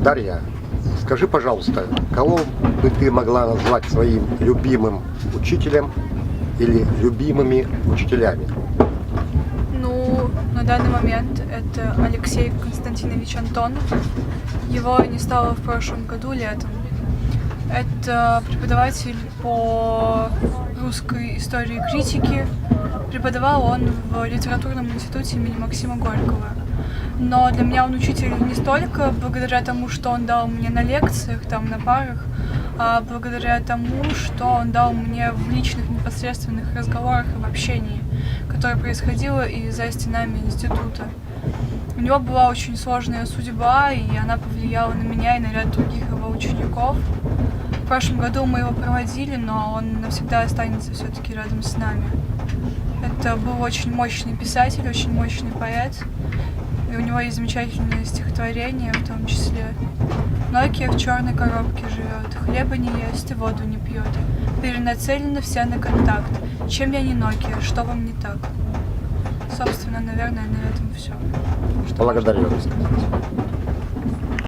Дарья, скажи, пожалуйста, кого бы ты могла назвать своим любимым учителем или любимыми учителями? Ну, на данный момент это Алексей Константинович Антонов. Его не стало в прошлом году летом. Это преподаватель по русской истории и критике. Преподавал он в литературном институте имени Максима Горького. Но для меня он учитель не столько благодаря тому, что он дал мне на лекциях, там, на парах, а благодаря тому, что он дал мне в личных непосредственных разговорах и в общении, которое происходило и за стенами института. У него была очень сложная судьба, и она повлияла на меня и на ряд других его учеников. В прошлом году мы его проводили, но он навсегда останется все-таки рядом с нами. Это был очень мощный писатель, очень мощный поэт. И у него есть замечательное стихотворение, в том числе. Nokia в черной коробке живет, хлеба не ест и воду не пьет. Перенацелены все на контакт. Чем я не Nokia, что вам не так? Собственно, наверное, на этом все. Благодарю.